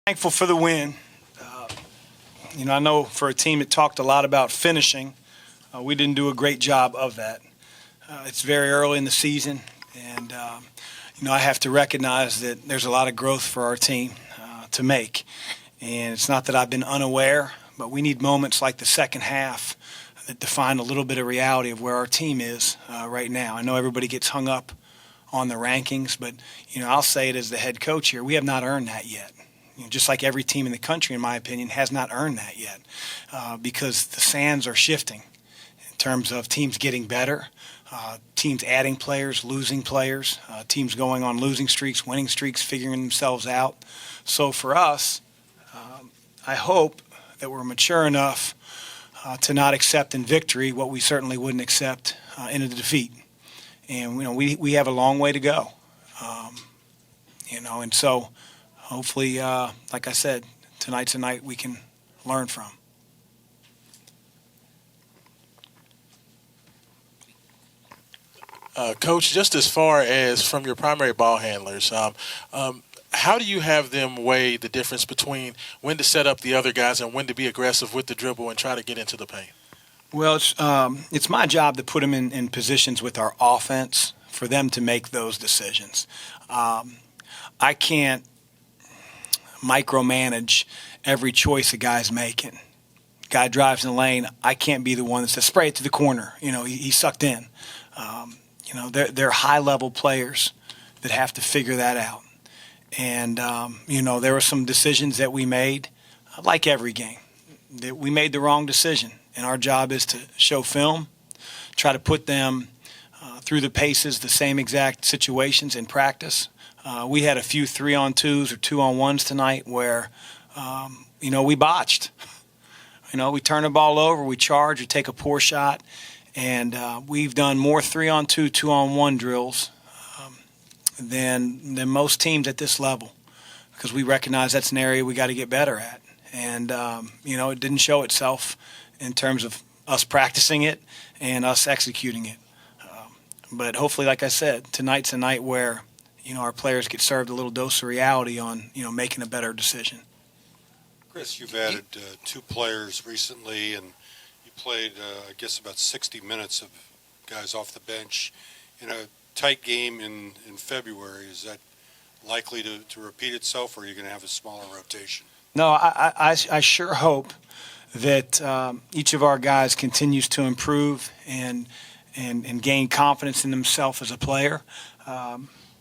Thankful for the win. I know for a team that talked a lot about finishing, we didn't do a great job of that. It's very early in the season, and I have to recognize that there's a lot of growth for our team to make. And it's not that I've been unaware, but we need moments like the second half that define a little bit of reality of where our team is right now. I know everybody gets hung up on the rankings, but I'll say it as the head coach here, we have not earned that yet. Just like every team in the country, in my opinion, has not earned that yet because the sands are shifting in terms of teams getting better, teams adding players, losing players, teams going on losing streaks, winning streaks, figuring themselves out. So for us, I hope that we're mature enough to not accept in victory what we certainly wouldn't accept in a defeat. And, we have a long way to go, and so hopefully, like I said, tonight's a night we can learn from. Coach, just as far as from your primary ball handlers, how do you have them weigh the difference between when to set up the other guys and when to be aggressive with the dribble and try to get into the paint? Well, it's my job to put them in positions with our offense for them to make those decisions. I can't micromanage every choice a guy's making. Guy drives in the lane, I can't be the one that says, spray it to the corner. He's sucked in. They're high-level players that have to figure that out. And, there were some decisions that we made, like every game, that we made the wrong decision. And our job is to show film, try to put them through the paces, the same exact situations in practice. We had a few 3-on-2s or 2-on-1s tonight where, we botched. We turn the ball over, we charge, we take a poor shot, and we've done more 3-on-2, 2-on-1 drills than most teams at this level because we recognize that's an area we got to get better at. And, it didn't show itself in terms of us practicing it and us executing it. But hopefully, like I said, tonight's a night where, our players get served a little dose of reality on, making a better decision. Chris, you've added 2 players recently, and you played, I guess, about 60 minutes of guys off the bench in a tight game in February. Is that likely to repeat itself, or are you going to have a smaller rotation? No, I sure hope that each of our guys continues to improve and gain confidence in themselves as a player.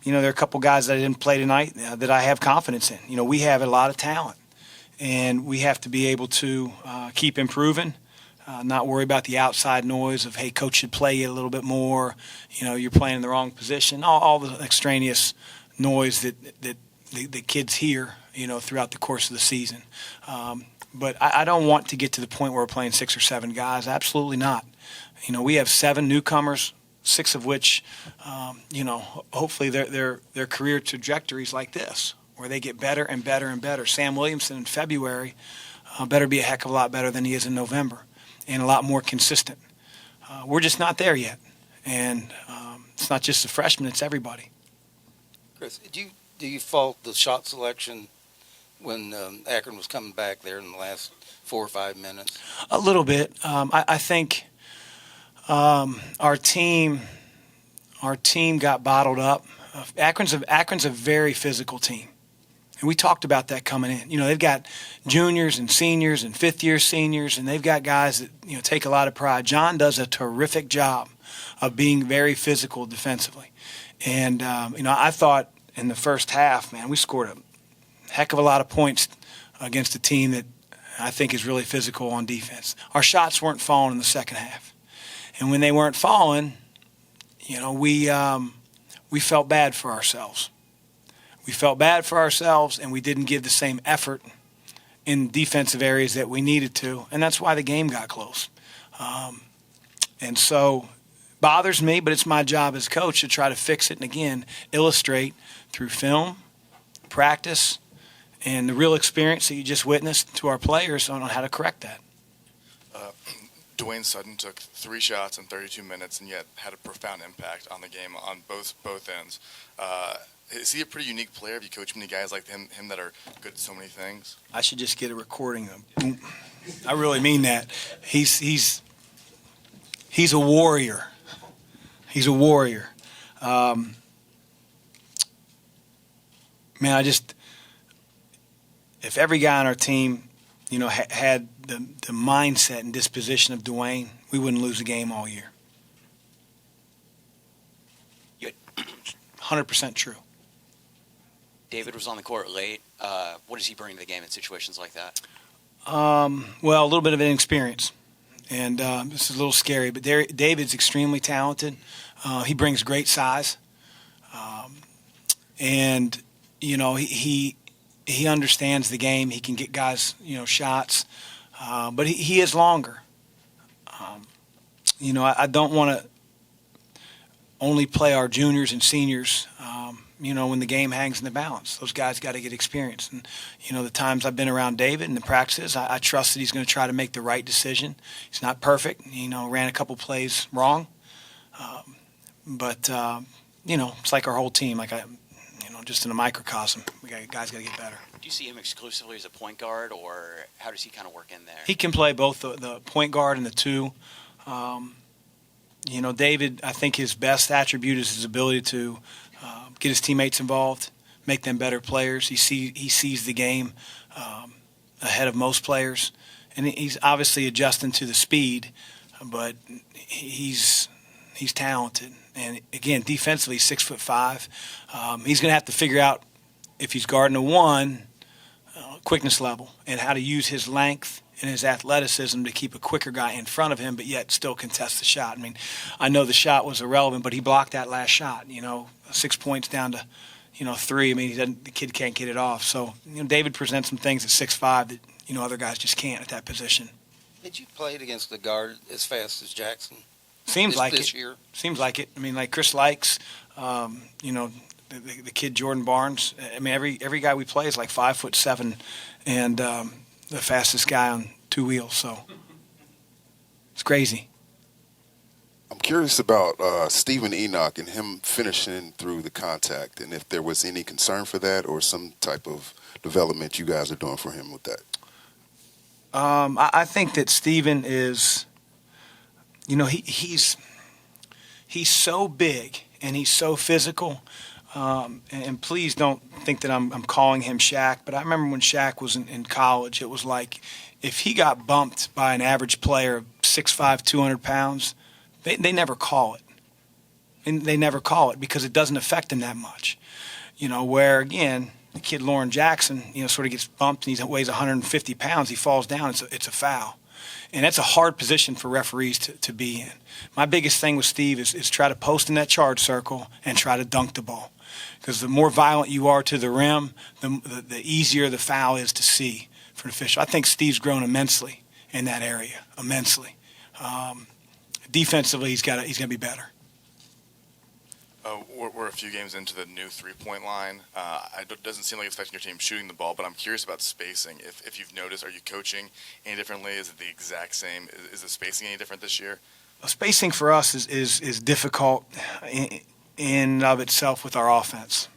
There are a couple guys that I didn't play tonight that I have confidence in. We have a lot of talent, and we have to be able to keep improving, not worry about the outside noise of, hey, coach should play you a little bit more, you're playing in the wrong position, all the extraneous noise that the kids hear, throughout the course of the season. But I don't want to get to the point where we're playing 6 or 7 guys. Absolutely not. We have 7 newcomers, 6 of which, hopefully their career trajectories like this, where they get better and better and better. Sam Williamson in February better be a heck of a lot better than he is in November and a lot more consistent. We're just not there yet. And it's not just the freshmen, it's everybody. Chris, do you fault the shot selection when Akron was coming back there in the last 4 or 5 minutes? A little bit. I think our team got bottled up. Akron's a very physical team, and we talked about that coming in. They've got juniors and seniors and fifth-year seniors, and they've got guys that take a lot of pride. John does a terrific job of being very physical defensively, and I thought in the first half, man, we scored a heck of a lot of points against a team that I think is really physical on defense. Our shots weren't falling in the second half. And when they weren't falling, we felt bad for ourselves. We felt bad for ourselves, and we didn't give the same effort in defensive areas that we needed to, and that's why the game got close. And so it bothers me, but it's my job as coach to try to fix it and, again, illustrate through film, practice, and the real experience that you just witnessed to our players on how to correct that. Dwayne Sutton took 3 shots in 32 minutes and yet had a profound impact on the game on both ends. Is he a pretty unique player? Have you coached many guys like him that are good at so many things? I should just get a recording of boom. I really mean that. He's a warrior. He's a warrior. Man, if every guy on our team, had the mindset and disposition of Dwayne, we wouldn't lose a game all year. 100% true. David was on the court late. What does he bring to the game in situations like that? Well, a little bit of inexperience. And this is a little scary, but David's extremely talented. He brings great size. And, he understands the game. He can get guys, shots. But he is longer. I don't want to only play our juniors and seniors, when the game hangs in the balance. Those guys got to get experience. And, the times I've been around David and the practices, I trust that he's going to try to make the right decision. He's not perfect. Ran a couple plays wrong. But it's like our whole team. Just in a microcosm, guys got to get better. Do you see him exclusively as a point guard, or how does he kind of work in there? He can play both the point guard and the two. David, I think his best attribute is his ability to get his teammates involved, make them better players. He sees the game ahead of most players, and he's obviously adjusting to the speed, but he's talented. And again, defensively, 6'5". He's going to have to figure out if he's guarding a one, quickness level, and how to use his length and his athleticism to keep a quicker guy in front of him, but yet still contest the shot. I mean, I know the shot was irrelevant, but he blocked that last shot. 6 points down to 3. I mean, the kid can't get it off. So David presents some things at 6'5" that other guys just can't at that position. Did you play it against the guard as fast as Jackson? Seems like this it. Year? Seems like it. I mean, like Chris likes, the kid Jordan Barnes. I mean, every guy we play is like 5'7", and the fastest guy on two wheels. So it's crazy. I'm curious about Stephen Enoch and him finishing through the contact, and if there was any concern for that or some type of development you guys are doing for him with that. I think that Stephen is. He's so big and he's so physical. And please don't think that I'm calling him Shaq, but I remember when Shaq was in college, it was like if he got bumped by an average player of 6'5", 200 pounds, they never call it. And they never call it because it doesn't affect him that much. Where, again, the kid Lauren Jackson, sort of gets bumped and he weighs 150 pounds, he falls down, it's a foul. And that's a hard position for referees to be in. My biggest thing with Steve is try to post in that charge circle and try to dunk the ball. Because the more violent you are to the rim, the easier the foul is to see for the official. I think Steve's grown immensely in that area, immensely. Defensively, he's got to be better. We're a few games into the new three-point line. It doesn't seem like it's affecting your team shooting the ball, but I'm curious about spacing. If you've noticed, are you coaching any differently? Is it the exact same? Is the spacing any different this year? Well, spacing for us is difficult in and of itself with our offense.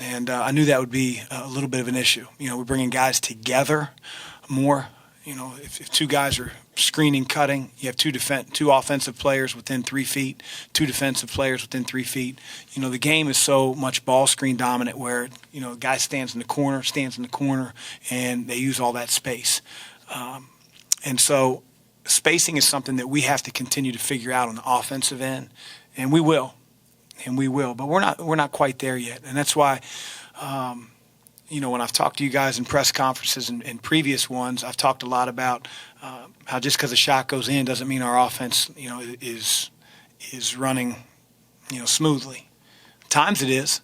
And I knew that would be a little bit of an issue. We're bringing guys together more. If two guys are screening, cutting, you have two offensive players within 3 feet, two defensive players within 3 feet. The game is so much ball screen dominant where, a guy stands in the corner, and they use all that space. And so spacing is something that we have to continue to figure out on the offensive end, and we will. But we're not quite there yet. And that's why, when I've talked to you guys in press conferences and previous ones, I've talked a lot about how just because a shot goes in doesn't mean our offense, is running, smoothly. Times it is,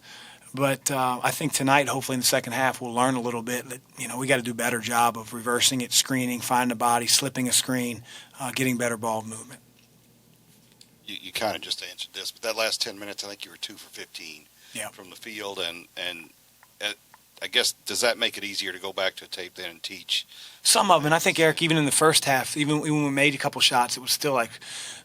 but I think tonight, hopefully in the second half, we'll learn a little bit that we got to do a better job of reversing it, screening, finding the body, slipping a screen, getting better ball movement. You kind of just answered this, but that last 10 minutes, I think you were 2 for 15 Yeah. from the field, and I guess, does that make it easier to go back to tape then and teach? Some of them, and I think, Eric, even in the first half, even when we made a couple shots, it was still like,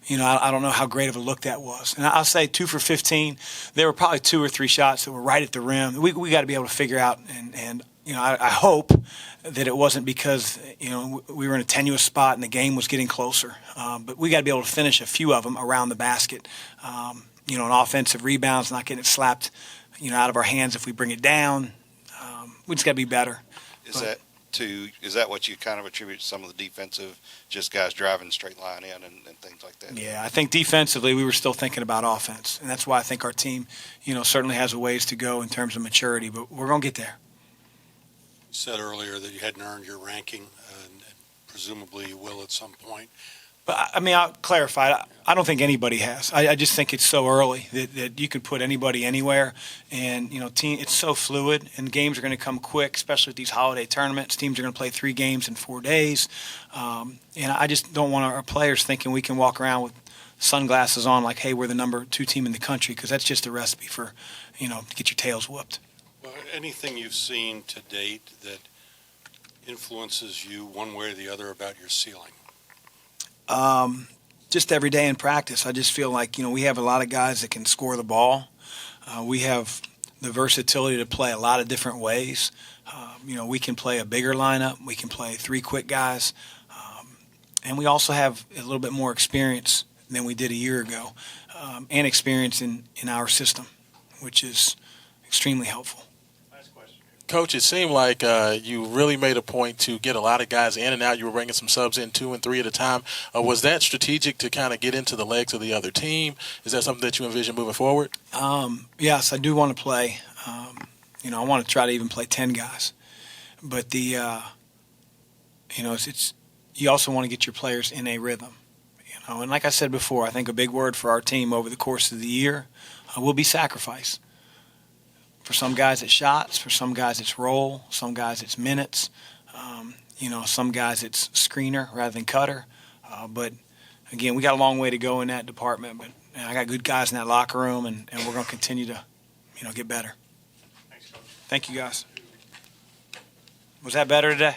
I don't know how great of a look that was. And I'll say 2 for 15. There were probably 2 or 3 shots that were right at the rim. We got to be able to figure out, and I hope that it wasn't because, we were in a tenuous spot and the game was getting closer. But we got to be able to finish a few of them around the basket. On offensive rebounds, not getting it slapped, out of our hands if we bring it down. We just got to be better. Is that what you kind of attribute to some of the defensive, just guys driving straight line in and things like that? Yeah, I think defensively we were still thinking about offense, and that's why I think our team, certainly has a ways to go in terms of maturity, but we're going to get there. You said earlier that you hadn't earned your ranking, and presumably you will at some point. But, I'll clarify. I don't think anybody has. I just think it's so early that you could put anybody anywhere. And, it's so fluid, and games are going to come quick, especially with these holiday tournaments. Teams are going to play 3 games in 4 days. And I just don't want our players thinking we can walk around with sunglasses on like, hey, we're the number 2 team in the country, because that's just a recipe for, to get your tails whooped. Well, anything you've seen to date that influences you one way or the other about your ceiling? Just every day in practice, I just feel like, we have a lot of guys that can score the ball. We have the versatility to play a lot of different ways. We can play a bigger lineup. We can play 3 quick guys. And we also have a little bit more experience than we did a year ago, and experience in our system, which is extremely helpful. Coach, it seemed like you really made a point to get a lot of guys in and out. You were bringing some subs in 2 and 3 at a time. Was that strategic to kind of get into the legs of the other team? Is that something that you envision moving forward? Yes, I do want to play. I want to try to even play 10 guys. But it's you also want to get your players in a rhythm. And like I said before, I think a big word for our team over the course of the year will be sacrifice. For some guys, it's shots. For some guys, it's roll. Some guys, it's minutes. Some guys, it's screener rather than cutter. But, again, we got a long way to go in that department. But I got good guys in that locker room, and we're going to continue to, get better. Thank you, guys. Was that better today?